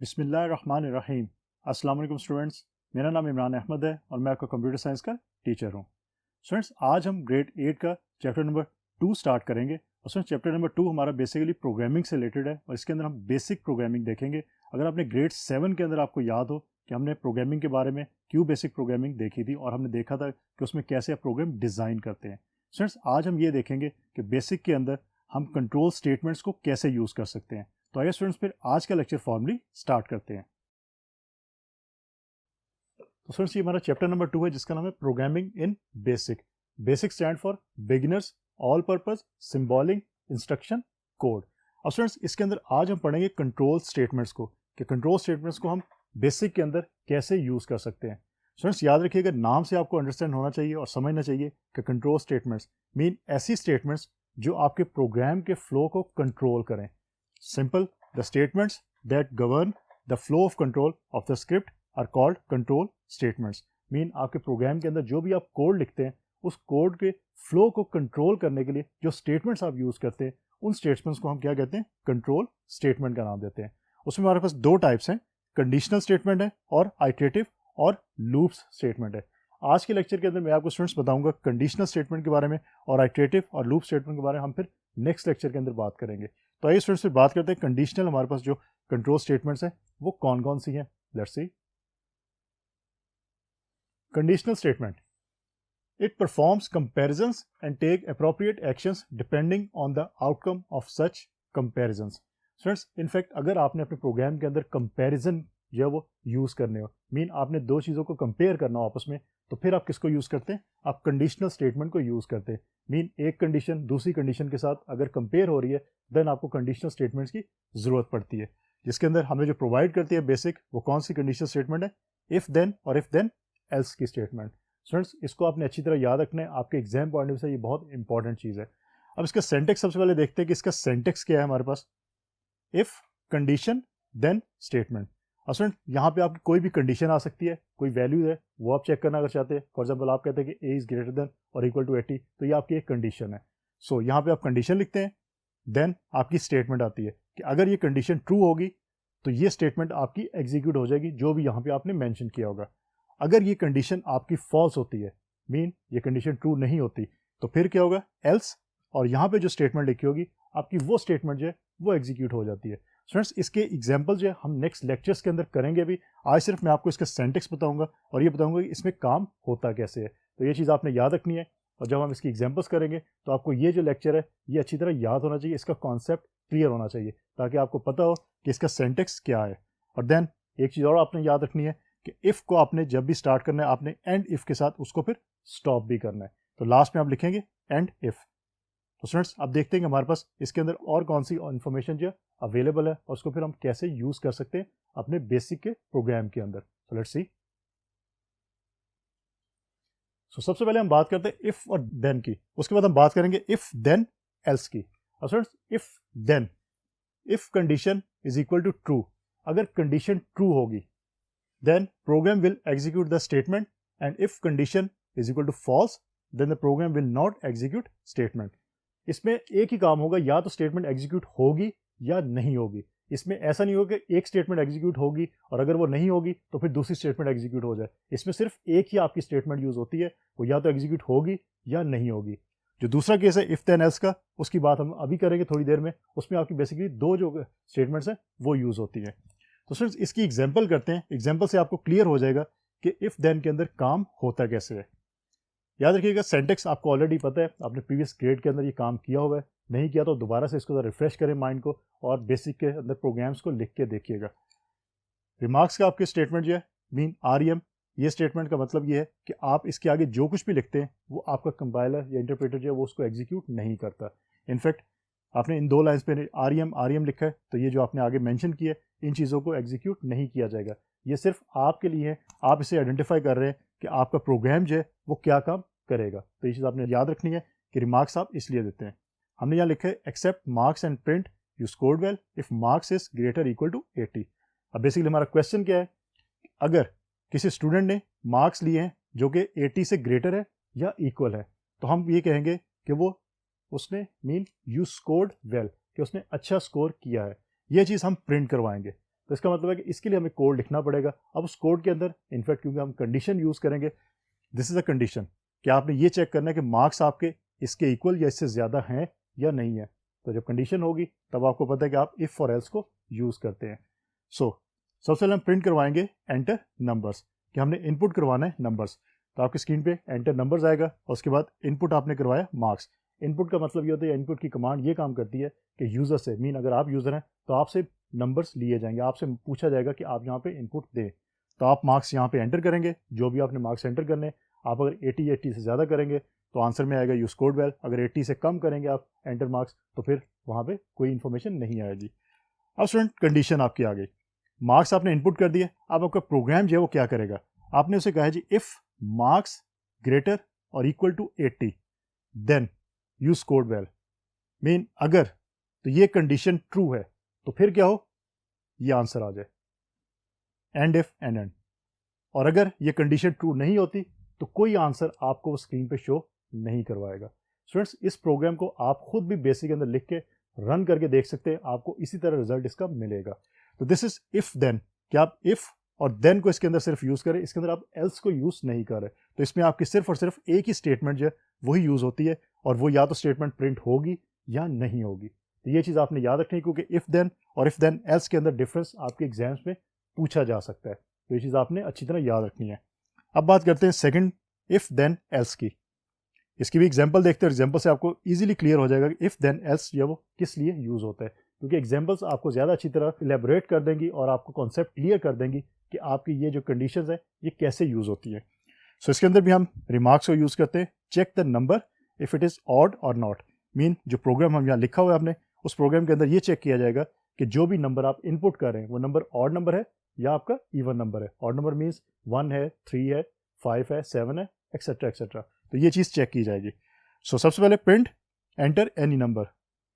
بسم اللہ الرحمن الرحیم۔ السلام علیکم اسٹوڈنٹس، میرا نام عمران احمد ہے اور میں آپ کا کمپیوٹر سائنس کا ٹیچر ہوں۔ اسٹوڈنٹس آج ہم گریڈ 8 کا چیپٹر نمبر 2 سٹارٹ کریں گے۔ اور اسٹوڈنٹس چیپٹر نمبر 2 ہمارا بیسیکلی پروگرامنگ سے ریلیٹڈ ہے اور اس کے اندر ہم بیسک پروگرامنگ دیکھیں گے۔ اگر آپ نے گریڈ 7 کے اندر آپ کو یاد ہو کہ ہم نے پروگرامنگ کے بارے میں کیوں بیسک پروگرامنگ دیکھی تھی اور ہم نے دیکھا تھا کہ اس میں کیسے آپ پروگرام ڈیزائن کرتے ہیں۔ اسٹوڈنٹس آج ہم یہ دیکھیں گے کہ بیسک کے اندر ہم کنٹرول اسٹیٹمنٹس کو کیسے یوز کر سکتے ہیں۔ تو آئیے اسٹوڈنٹس پھر آج کا لیکچر فارملی اسٹارٹ کرتے ہیں۔ تو فرسٹ یہ ہمارا چیپٹر نمبر 2 ہے جس کا نام ہے programming in BASIC. BASIC stands for beginners all purpose symbolic instruction code. اب اسٹوڈنٹس اس کے اندر آج ہم پڑھیں گے کنٹرول اسٹیٹمنٹس کو، کہ کنٹرول اسٹیٹمنٹس کو ہم بیسک کے اندر کیسے یوز کر سکتے ہیں۔ اسٹوڈنٹس یاد رکھیے گا، نام سے آپ کو انڈرسٹینڈ ہونا چاہیے اور سمجھنا چاہیے کہ کنٹرول اسٹیٹمنٹس مین ایسی اسٹیٹمنٹس جو آپ کے پروگرام کے فلو کو کنٹرول کریں۔ Simple, the statements that govern the flow of control of the script are called control statements. مین آپ کے پروگرام کے اندر جو بھی آپ کوڈ لکھتے ہیں اس کوڈ کے فلو کو کنٹرول کرنے کے لیے جو اسٹیٹمنٹس آپ یوز کرتے ہیں ان اسٹیٹمنٹس کو ہم کیا کہتے ہیں؟ کنٹرول اسٹیٹمنٹ کا نام دیتے ہیں۔ اس میں ہمارے پاس دو ٹائپس ہیں، کنڈیشنل اسٹیٹمنٹ ہے اور آئٹریٹو اور لوپس اسٹیٹمنٹ ہے۔ آج کے لیکچر کے اندر میں آپ کو اسٹوڈنٹس بتاؤں گا کنڈیشنل اسٹیٹمنٹ کے بارے میں، اور آئٹریٹو اور لوپ اسٹیٹمنٹ کے بارے میں ہم پھر نیکسٹ لیکچر کے اندر بات کریں گے۔ تو آئیے اسٹوڈنٹس پھر بات کرتے ہیں کنڈیشنل ہمارے پاس جو کنٹرول اسٹیٹمنٹس ہیں وہ کون کون سی ہیں۔ Let's see. Conditional statement. It performs comparisons and take appropriate actions depending on the outcome of such comparisons. Friends, in fact, اگر آپ نے اپنے پروگرام کے اندر comparison جو وہ یوز کرنے ہو، مین آپ نے دو چیزوں کو کمپیئر کرنا ہو آپس میں، تو پھر آپ کس کو یوز کرتے ہیں؟ آپ کنڈیشنل اسٹیٹمنٹ کو یوز کرتے ہیں۔ مین ایک کنڈیشن دوسری کنڈیشن کے ساتھ اگر کمپیئر ہو رہی ہے دین آپ کو کنڈیشنل اسٹیٹمنٹس کی ضرورت پڑتی ہے، جس کے اندر ہمیں جو پرووائڈ کرتی ہے بیسک وہ کون سی کنڈیشنل اسٹیٹمنٹ ہے؟ اف دین اور اف دین ایلس کی اسٹیٹمنٹ۔ اسٹوڈنٹس اس کو آپ نے اچھی طرح یاد رکھنا ہے، آپ کے ایگزام پوائنٹ آف ویو سے یہ بہت امپورٹنٹ چیز ہے۔ اب اس کا سینٹیکس سب سے پہلے دیکھتے ہیں کہ اس کا سینٹیکس کیا ہے ہمارے پاس۔ If condition then statement. Student یہاں پہ آپ کی کوئی بھی کنڈیشن آ سکتی ہے، کوئی ویلیو ہے وہ آپ چیک کرنا اگر چاہتے ہیں۔ فار ایگزامپل آپ کہتے ہیں کہ اے از گریٹر دین اور اکول ٹو 80، تو یہ آپ کی ایک کنڈیشن ہے۔ سو یہاں پہ آپ کنڈیشن لکھتے ہیں، دین آپ کی اسٹیٹمنٹ آتی ہے کہ اگر یہ کنڈیشن ٹرو ہوگی تو یہ اسٹیٹمنٹ آپ کی ایگزیکیوٹ ہو جائے گی جو بھی یہاں پہ آپ نے مینشن کیا ہوگا۔ اگر یہ کنڈیشن آپ کی فالس ہوتی ہے، مین یہ کنڈیشن ٹرو نہیں ہوتی، تو پھر کیا ہوگا؟ ایلس، اور یہاں پہ جو اسٹیٹمنٹ لکھی ہوگی آپ کی وہ اسٹیٹمنٹ جو ہے وہ ایگزیکیوٹ ہو جاتی ہے۔ اسٹوڈنٹس اس کے ایگزامپل جو ہے ہم نیکسٹ لیکچرس کے اندر کریں گے بھی، آج صرف میں آپ کو اس کا سینٹیکس بتاؤں گا اور یہ بتاؤں گا کہ اس میں کام ہوتا کیسے ہے۔ تو یہ چیز آپ نے یاد رکھنی ہے، اور جب ہم اس کی ایگزامپلس کریں گے تو آپ کو یہ جو لیکچر ہے یہ اچھی طرح یاد ہونا چاہیے، اس کا کانسیپٹ کلیئر ہونا چاہیے تاکہ آپ کو پتہ ہو کہ اس کا سینٹیکس کیا ہے۔ اور دین ایک چیز اور آپ نے یاد رکھنی ہے کہ اف کو آپ نے جب بھی اسٹارٹ کرنا ہے آپ نے اینڈ اف کے ساتھ اس کو پھر اسٹاپ بھی کرنا ہے، تو لاسٹ میں آپ لکھیں گے اینڈ اف۔ تو اسٹوڈنٹس اب دیکھتے ہیں کہ ہمارے پاس اس کے اندر اور کون سی انفارمیشن جو اویلیبل ہے اور اس کو پھر ہم کیسے یوز کر سکتے ہیں اپنے بیسک کے پروگرام کے اندر۔ So let's see. سو سب سے پہلے ہم بات کرتے ہیں اف اور دین کی، اس کے بعد ہم بات کریں گے اف دین ایلس کی۔ اور students if then, if condition is equal to true, اگر کنڈیشن ٹرو ہوگی then program will execute the statement, and if condition is equal to false then the program will not execute statement۔ اس میں ایک ہی کام ہوگا، یا تو statement execute ہوگی یا نہیں ہوگی۔ اس میں ایسا نہیں ہوگا کہ ایک اسٹیٹمنٹ ایگزیکیوٹ ہوگی اور اگر وہ نہیں ہوگی تو پھر دوسری اسٹیٹمنٹ ایگزیکیوٹ ہو جائے۔ اس میں صرف ایک ہی آپ کی اسٹیٹمنٹ یوز ہوتی ہے، وہ یا تو ایگزیکیوٹ ہوگی یا نہیں ہوگی۔ جو دوسرا کیس ہے اف دین ایلس کا، اس کی بات ہم ابھی کریں گے تھوڑی دیر میں، اس میں آپ کی بیسیکلی دو جو اسٹیٹمنٹس ہیں وہ یوز ہوتی ہیں۔ تو اسٹوڈنٹس اس کی ایگزامپل کرتے ہیں، ایگزامپل سے آپ کو کلیئر ہو جائے گا کہ اف دین کے اندر کام ہوتا کیسے ہے۔ یاد رکھیے گا سینٹیکس آپ کو آلریڈی پتہ ہے، آپ نے پریویس گریڈ کے اندر یہ کام کیا ہوا ہے، نہیں کیا تو دوبارہ سے اس کو ریفریش کریں مائنڈ کو اور بیسک کے اندر پروگرامس کو لکھ کے دیکھیے گا۔ ریمارکس کا آپ کے اسٹیٹمنٹ جو ہے مین آر ای ایم، یہ اسٹیٹمنٹ کا مطلب یہ ہے کہ آپ اس کے آگے جو کچھ بھی لکھتے ہیں وہ آپ کا کمپائلر یا انٹرپریٹر جو ہے وہ اس کو ایگزیکیوٹ نہیں کرتا۔ انفیکٹ آپ نے ان دو لائنس پہ آر ای ایم لکھا ہے تو یہ جو آپ نے آگے مینشن کیا ہے ان چیزوں کو ایگزیکیوٹ نہیں کیا جائے گا، یہ صرف آپ کے لیے ہے، آپ اسے آئیڈینٹیفائی کر رہے ہیں کہ آپ کا پروگرام جو ہے وہ کیا کام کرے گا۔ تو یہ چیز آپ نے یاد رکھنی ہے کہ ریمارکس آپ اس لیے دیتے ہیں۔ ہم نے یہاں لکھا ہے accept marks and print you scored well if marks is greater equal to 80۔ اب بیسکلی ہمارا کویشچن کیا ہے، اگر کسی اسٹوڈنٹ نے مارکس لیے ہیں جو کہ 80 سے گریٹر ہے یا ایکول ہے تو ہم یہ کہیں گے کہ وہ اس نے مین یو اسکورڈ ویل، کہ اس نے اچھا اسکور کیا ہے۔ یہ چیز ہم پرنٹ کروائیں گے۔ تو اس کا مطلب ہے کہ اس کے لیے ہمیں کوڈ لکھنا پڑے گا. اب اس کوڈ کے اندر انفیکٹ کیونکہ ہم کنڈیشن یوز کریں گے, دس از اے کنڈیشن کہ آپ نے یہ چیک کرنا ہے کہ مارکس آپ کے اس کے ایکول یا اس سے زیادہ ہیں یا نہیں ہیں. تو جب کنڈیشن ہوگی تب آپ کو پتہ ہے کہ آپ اف اور ایلس کو یوز کرتے ہیں. سو سب سے پہلے ہم پرنٹ کروائیں گے انٹر نمبرس, کہ ہم نے ان پٹ کروانا ہے نمبرس. تو آپ کی اسکرین پہ انٹر نمبرز آئے گا اور اس کے بعد ان پٹ آپ نے کروایا مارکس. ان پٹ کا مطلب یہ ہوتا ہے, ان پٹ کی کمانڈ یہ کام کرتی ہے کہ یوزر سے, مین اگر آپ یوزر ہیں تو آپ سے نمبرس لیے جائیں گے, آپ سے پوچھا جائے گا کہ آپ یہاں پہ ان پٹ دیں. تو آپ مارکس یہاں پہ انٹر کریں گے, جو بھی آپ نے مارکس انٹر کرنے. آپ اگر 80 سے زیادہ کریں گے تو آنسر میں آئے گا یو اسکورڈ ویل. اگر 80 سے کم کریں گے آپ انٹر مارکس تو پھر وہاں پہ کوئی انفارمیشن نہیں آئے گی. اب اسٹوڈنٹ کنڈیشن آپ کی آ گئی, مارکس آپ نے ان پٹ کر دیا. اب آپ کا پروگرام جو ہے وہ کیا کرے گا, آپ نے اسے کہا جی if marks greater or equal to 80 then you scored well. مین اگر تو یہ کنڈیشن ٹرو ہے تو پھر کیا ہو, یہ آنسر آ جائے, اینڈ اف اینڈ اینڈ. اور اگر یہ کنڈیشن ٹرو نہیں ہوتی تو کوئی آنسر آپ کو اسکرین پہ شو نہیں کروائے گا. اسٹوڈینٹس اس پروگرام کو آپ خود بھی بیسک کے اندر لکھ کے رن کر کے دیکھ سکتے ہیں, آپ کو اسی طرح رزلٹ اس کا ملے گا. تو دس از اف دین, کہ آپ اف اور دین کو اس کے اندر صرف یوز کریں, اس کے اندر آپ ایلس کو یوز نہیں کر رہے. تو اس میں آپ کی صرف اور صرف ایک ہی اسٹیٹمنٹ جو ہے وہی یوز ہوتی ہے, اور وہ یا تو اسٹیٹمنٹ پرنٹ ہوگی یا نہیں ہوگی. تو یہ چیز آپ نے یاد رکھنی ہے, کیونکہ اف دین اور اف دین ایلس کے اندر ڈفرینس آپ کے ایگزامس میں پوچھا جا سکتا ہے. تو یہ چیز آپ نے اچھی طرح یاد رکھنی ہے. اب بات کرتے ہیں سیکنڈ اف دین ایلس کی. اس کی بھی ایگزامپل دیکھتے ہیں, ایگزامپل سے آپ کو ایزیلی کلیئر ہو جائے گا کہ اف دین ایلس جو وہ کس لیے یوز ہوتا ہے, کیونکہ ایگزامپلس آپ کو زیادہ اچھی طرح الیبوریٹ کر دیں گی اور آپ کو کانسیپٹ کلیئر کر دیں گی کہ آپ کی یہ جو کنڈیشنز ہیں یہ کیسے یوز ہوتی ہیں. سو اس کے اندر بھی ہم ریمارکس کو یوز کرتے ہیں. Check the number if it is odd اور ناٹ. مین جو پروگرام ہم یہاں لکھا ہوا ہے آپ نے, اس پروگرام کے اندر یہ چیک کیا جائے گا کہ جو بھی نمبر آپ ان پٹ کر رہے ہیں وہ نمبر آڈ نمبر ہے یا آپ کا ایون نمبر ہے. آڈ نمبر مینس 1 ہے, 3 ہے, 5 ہے, 7 ہے, ایکسیٹرا ایکسیٹرا. تو یہ چیز چیک کی جائے گی. سو سب سے پہلے پرنٹ انٹر اینی نمبر,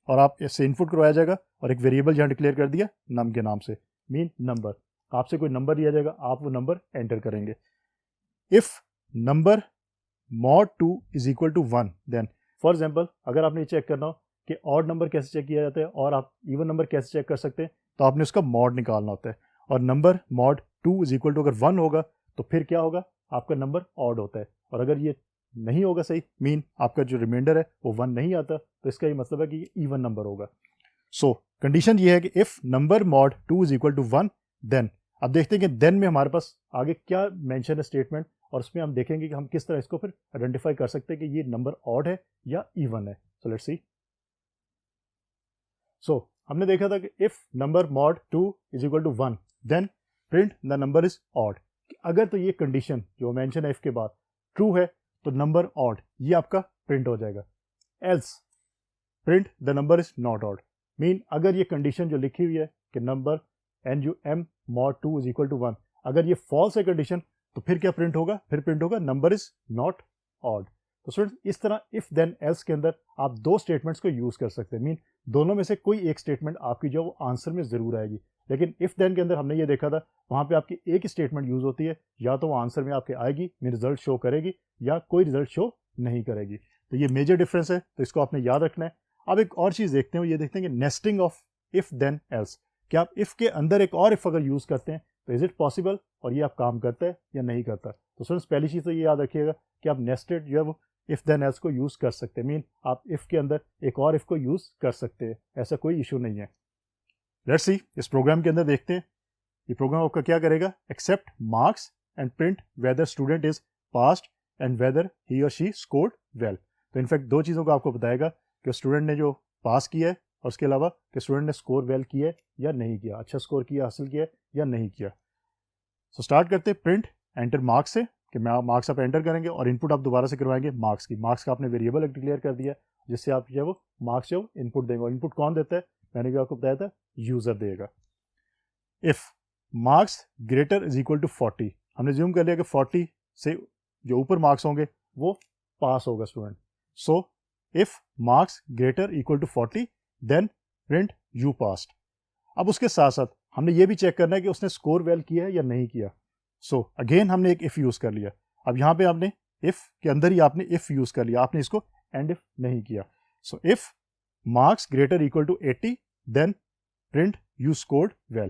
اور آپ اس سے ان پٹ کروایا جائے گا اور ایک ویریبل یہاں ڈکلیئر کر دیا نم کے نام سے, مین نمبر. آپ سے کوئی نمبر لیا جائے گا, آپ وہ نمبر انٹر کریں گے. If number mod 2 is equal to 1 then, for example اگر آپ نے یہ چیک کرنا ہو کہ آڈ نمبر کیسے چیک کیا جاتا ہے اور آپ ایون نمبر کیسے چیک کر سکتے ہیں, تو آپ نے اس کا ماڈ نکالنا ہوتا ہے. اور number mod 2 is equal to اگر 1 ہوگا تو پھر کیا ہوگا, آپ کا نمبر آڈ ہوتا ہے. اور اگر یہ نہیں ہوگا صحیح, مین آپ کا جو ریمائنڈر ہے وہ 1 نہیں آتا, تو اس کا یہ مطلب ہے کہ یہ ایون نمبر ہوگا. سو کنڈیشن یہ ہے کہ if number mod 2 is equal to 1 then. اب دیکھتے ہیں کہ دین میں ہمارے پاس آگے کیا مینشن ہے اسٹیٹمنٹ, اور اس میں ہم دیکھیں گے کہ ہم کس طرح اس کو پھر آئیڈینٹیفائی کر سکتے ہیں کہ یہ نمبر آڈ ہے یا ایون ہے. So let's see. سو ہم نے دیکھا تھا کہ if number mod 2 is equal to 1 then print the number is odd. اگر تو یہ کنڈیشن جو مینشن ہے اف کے بعد ٹرو ہے تو نمبر آڈ یہ آپ کا پرنٹ ہو جائے گا. Else print the number is not odd. مین اگر یہ کنڈیشن جو لکھی ہوئی ہے کہ number NUM mod 2 is equal to 1, اگر یہ فالس ہے کنڈیشن تو پھر کیا پرنٹ ہوگا, پھر پرنٹ ہوگا نمبر از ناٹ آڈ. تو اسٹوڈنٹ اس طرح اف دین ایلس کے اندر آپ دو اسٹیٹمنٹس کو یوز کر سکتے ہیں. مین دونوں میں سے کوئی ایک اسٹیٹمنٹ آپ کی جو وہ آنسر میں ضرور آئے گی. لیکن اف دین کے اندر ہم نے یہ دیکھا تھا وہاں پہ آپ کی ایک ہی اسٹیٹمنٹ یوز ہوتی ہے, یا تو وہ آنسر میں آپ کے آئے گی, میں رزلٹ شو کرے گی, یا کوئی رزلٹ شو نہیں کرے گی. تو یہ میجر ڈفرینس ہے, تو اس کو آپ نے یاد رکھنا ہے. اب ایک اور چیز دیکھتے ہیں, یہ دیکھتے ہیں کہ nesting of if then else, کہ آپ اف کے اندر ایک اور اف اگر یوز کرتے ہیں تو از اٹ پاسبل, اور یہ آپ کام کرتا ہے یا نہیں کرتا. تو اسٹوڈنٹس پہلی چیز تو یہ یاد رکھیے گا کہ آپ نیسٹڈ جو ہے وہ اف دین ایلس کو یوز کر سکتے ہیں. مین آپ اف کے اندر ایک اور اف کو یوز کر سکتے ہیں, ایسا کوئی ایشو نہیں ہے. لیٹس سی اس پروگرام کے اندر دیکھتے ہیں یہ پروگرام آپ کا کیا کرے گا. Accept marks and print whether student is passed and whether he or she scored well. تو انفیکٹ دو چیزوں کو آپ کو بتائے گا کہ اسٹوڈنٹ نے جو پاس کیا ہے اور اس کے علاوہ کہ اسٹوڈنٹ نے اسکور ویل کیا ہے یا نہیں کیا, اچھا اسکور کیا حاصل کیا ہے یا نہیں کیا. سو اسٹارٹ کرتے ہیں پرنٹ انٹر مارکس سے, کہ مارکس آپ انٹر کریں گے اور ان پٹ آپ دوبارہ سے کروائیں گے مارکس کی. مارکس کا آپ نے ویریبل ڈکلیئر کر دیا جس سے آپ جو ہے وہ مارکس جو ان پٹ دیں گے. اور ان پٹ کون دیتا ہے, میں نے بھی آپ کو بتایا تھا یوزر دے گا. If marks greater is equal to 40, ہم نے زیوم کر لیا کہ 40 سے جو اوپر مارکس ہوں گے وہ پاس ہوگا student. So if marks greater equal to 40 then print you passed. اب اس کے ساتھ ساتھ ہم نے یہ بھی چیک کرنا ہے کہ اس نے اسکور ویل کیا ہے یا نہیں کیا. سو اگین ہم نے ایک اف یوز کر لیا. اب یہاں پہ آپ نے اف کے اندر ہی آپ نے اف یوز کر لیا, آپ نے اس کو اینڈ اف نہیں کیا. So if marks greater equal to 80 then print you scored well.